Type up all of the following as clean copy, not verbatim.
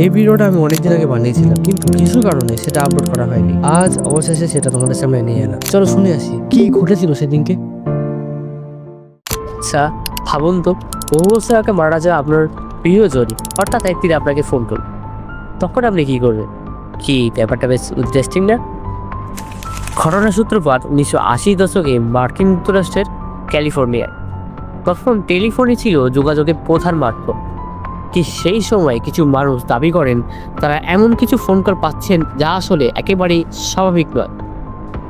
এই ভিডিওটা আমি অনেকদিন আগে বানিয়েছিলাম, কিন্তু কিছু কারণে সেটা আপলোড করা হয়নি। আজ অবশেষে সেটা তোমাদের সামনে নিয়ে এলাম। চলো শুনে আসি কি ঘটেছিল সেদিনকে। আচ্ছা ভাবুন তো, বহু বছর আগে মারা যায় আপনার প্রিয়জন, অর্থাৎ একদিন আপনাকে ফোন করল, তখন আপনি কি করবেন? কি ব্যাপারটা বেশ ইন্টারেস্টিং না? ঘটনার সূত্রপাত 1980 দশকে মার্কিন যুক্তরাষ্ট্রের ক্যালিফোর্নিয়ায়। তখন টেলিফোনই ছিল যোগাযোগের প্রধান মাধ্যম। কি সেই সময় কিছু মানুষ দাবি করেন তারা এমন কিছু ফোন কল পাচ্ছেন যা আসলে একেবারেই স্বাভাবিক নয়।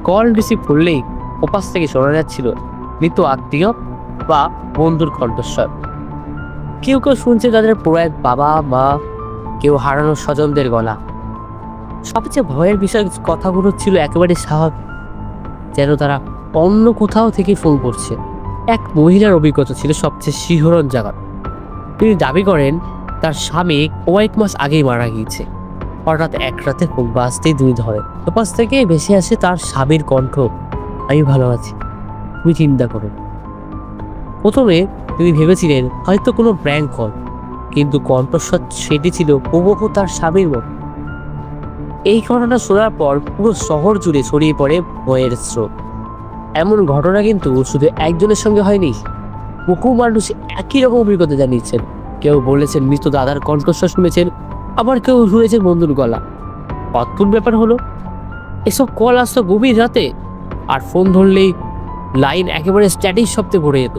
কল রিসিভ করলেই ওপাশ থেকে শোনা যাচ্ছিল মৃত আত্মীয় বা বন্ধুর কণ্ঠস্বর। কেউ কেউ শুনছে তাদের প্রয়াত বাবা মা, কেউ হারানো স্বজনদের গলা। সবচেয়ে ভয়ের বিষয় কথাগুলো ছিল একেবারে স্বাভাবিক, যেন তারা অন্য কোথাও থেকে ফোন করছে। এক মহিলার অভিজ্ঞতা ছিল সবচেয়ে শিহরণ জাগানো। তিনি দাবি করেন তার স্বামী কয়েক মাস আগেই মারা গিয়েছে। হঠাৎ এক রাতে ফোন বাজতেই দুই ধরে, ওপাশ থেকে ভেসে আসে তার স্বামীর কণ্ঠ, আমি ভালো আছি, তুমি চিন্তা করো। প্রথমে তিনি ভেবেছিলেন হয়তো কোনো প্র্যাঙ্ক কল, কিন্তু কণ্ঠস্বর সেটি ছিল হুবহু তার স্বামীর মতো। এই ঘটনা শোনার পর পুরো শহর জুড়ে ছড়িয়ে পড়ে ভয়ের স্রোত। এমন ঘটনা কিন্তু শুধু একজনের সঙ্গে হয়নি, বহু মানুষ একই রকম অভিজ্ঞতা জানিয়েছেন। কেউ বলেছেন মৃত দাদার কণ্ঠস্বর শুনেছেন, আবার কেউ শুনেছেন বন্ধুর গলা। অদ্ভুত ব্যাপার হলো, এসব কল আসতো গভীর রাতে, আর ফোন ধরলেই লাইন একেবারে স্ট্যাটিক শব্দে ভরে যেত।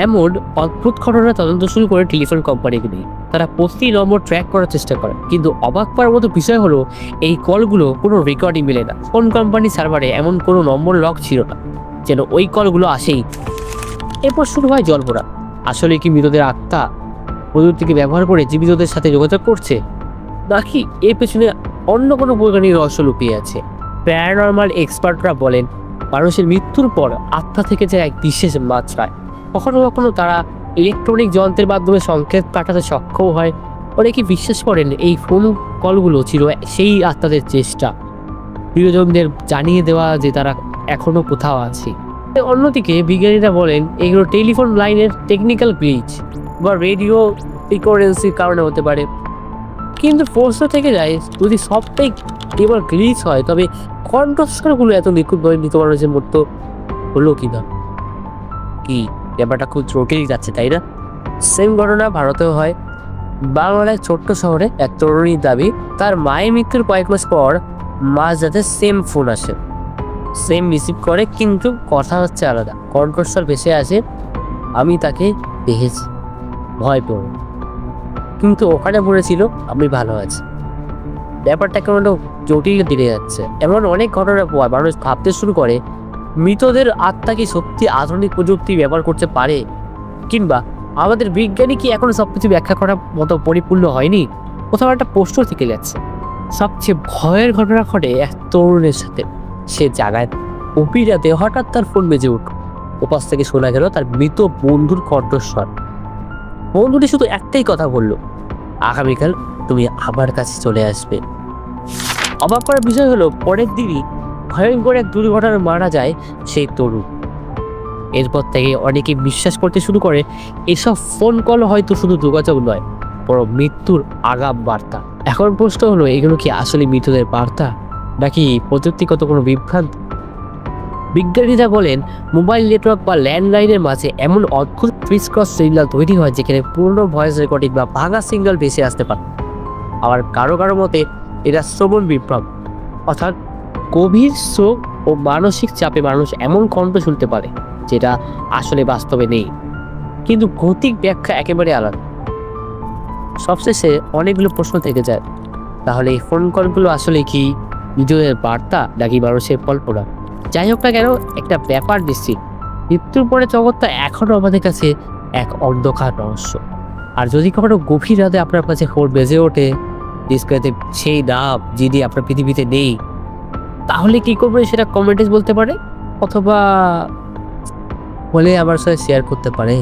এমন অদ্ভুত ঘটনা তদন্ত শুরু করে টেলিফোন কোম্পানিগুলি। তারা প্রতি নম্বর ট্র্যাক করার চেষ্টা করে, কিন্তু অবাক পাওয়ার মতো বিষয় হলো এই কলগুলো কোনো রেকর্ডিং মেলে না। ফোন কোম্পানি সার্ভারে এমন কোনো নম্বর লক ছিল না যেন ওই কলগুলো আসেই। এরপর শুরু হয় জল্পনা। আসলে কি মৃতদের আত্মা প্রযুক্তিকে ব্যবহার করে জীবিতদের সাথে যোগাযোগ করছে, নাকি এর পেছনে অন্য কোনো বৈজ্ঞানিক রহস্য লুকিয়ে আছে? প্যারানর্মাল এক্সপার্টরা বলেন মানুষের মৃত্যুর পর আত্মা থেকে যায় এক বিশেষ মাত্রায়। কখনো কখনো তারা ইলেকট্রনিক যন্ত্রের মাধ্যমে সংকেত পাঠাতে সক্ষম হয়। অনেকে বিশ্বাস করেন এই ফোন কলগুলো ছিল সেই আত্মাদের চেষ্টা, প্রিয়জনদের জানিয়ে দেওয়া যে তারা এখনো কোথাও আছে। অন্যদিকে বিজ্ঞানীরা বলেন এগুলো টেলিফোন লাইনের টেকনিক্যাল গ্লিচ বা রেডিও ফ্রিকোয়েন্সির কারণে হতে পারে। কিন্তু প্রশ্ন থেকে যায়, যদি সবটাই কেবল গ্লিচ হয়, তবে কণ্ঠস্বরগুলো এত নিখুঁতভাবে মৃত মানুষের মতো হলো কিনা? কি ব্যাপারটা খুব জটিল যাচ্ছে, তাই না? সেম ঘটনা ভারতেও হয়। বাংলার এক ছোট্ট শহরে এক তরুণীর দাবি তার মায়ের মৃত্যুর কয়েক মাস পর মাঝ রাতে সেম ফোন আসে, সেম রিসিভ করে, কিন্তু কথা হচ্ছে আলাদা। কণ্ঠস্বর ভেসে আসে, আমি তাকে দেখেছি, ভয় পেও না। কিন্তু ওখানে বলেছিল আমি ভালো আছি। ব্যাপারটা কেমন জটিল দিকে যাচ্ছে। এমন অনেক ঘটনার পর মানুষ ভাবতে শুরু করে মৃতদের আত্মা কি সত্যি আধুনিক প্রযুক্তি ব্যবহার করতে পারে, কিংবা আমাদের বিজ্ঞানী কি এখন সবকিছু ব্যাখ্যা করার মতো পরিপূর্ণ হয়নি? কোথাও একটা প্রশ্ন থেকে যাচ্ছে। সবচেয়ে ভয়ের ঘটনা ঘটে এক তরুণের সাথে। সে জানায় গভীর রাতে হঠাৎ তার ফোন বেজে উঠল। ওপাশ থেকে শোনা গেল তার মৃত বন্ধুর কণ্ঠস্বর। বন্ধুটি শুধু একটাই কথা বলল, আগামীকাল তুমি আমার কাছে চলে আসবে। অবাক করার বিষয় হলো পরের দিনই ভয়ঙ্কর এক দুর্ঘটনায় মারা যায় সেই তরুণ। এরপর থেকে অনেকে বিশ্বাস করতে শুরু করে এসব ফোন কল হয়তো শুধু যোগাযোগ নয়, বরং মৃত্যুর আগাম বার্তা। এখন প্রশ্ন হলো, এগুলো কি আসলে মৃতদের বার্তা, নাকি প্রযুক্তিগত কোনো বিভ্রান্তি? বিজ্ঞানীরা বলেন মোবাইল নেটওয়ার্ক বা ল্যান্ডলাইনের মাঝে এমন অদ্ভুত ক্রিস ক্রস সিগন্যাল তৈরি হয় যেখানে পুরনো ভয়েস রেকর্ডিং বা ভাঙা সিগন্যাল ভেসে আসতে পারে। আবার কারো কারো মতে এটা শ্রবণ বিভ্রম, অর্থাৎ গভীর শোক ও মানসিক চাপে মানুষ এমন কণ্ঠ শুনতে পারে যেটা আসলে বাস্তবে নেই, কিন্তু ভৌতিক ব্যাখ্যা একেবারে আলাদা। সবশেষে অনেকগুলো প্রশ্ন থেকে যায়, তাহলে এই ফোন কলগুলো আসলে কি নিজেদের বার্তা, নাকি মানুষের কল্পনা? যাই হোক না কেন, একটা ব্যাপার নিশ্চিত, মৃত্যুর পরে জগৎটা এখনো আমাদের কাছে এক অন্ধকার রহস্য। আর যদি কখনো গভীর রাতে আপনার কাছে ফোন বেজে ওঠে, ডিসপ্লেতে সেই নাম যিনি আপনার পৃথিবীতে নেই, তাহলে কি করবেন সেটা কমেন্টে বলতে পারে, অথবা বলে আমার সাথে শেয়ার করতে পারে।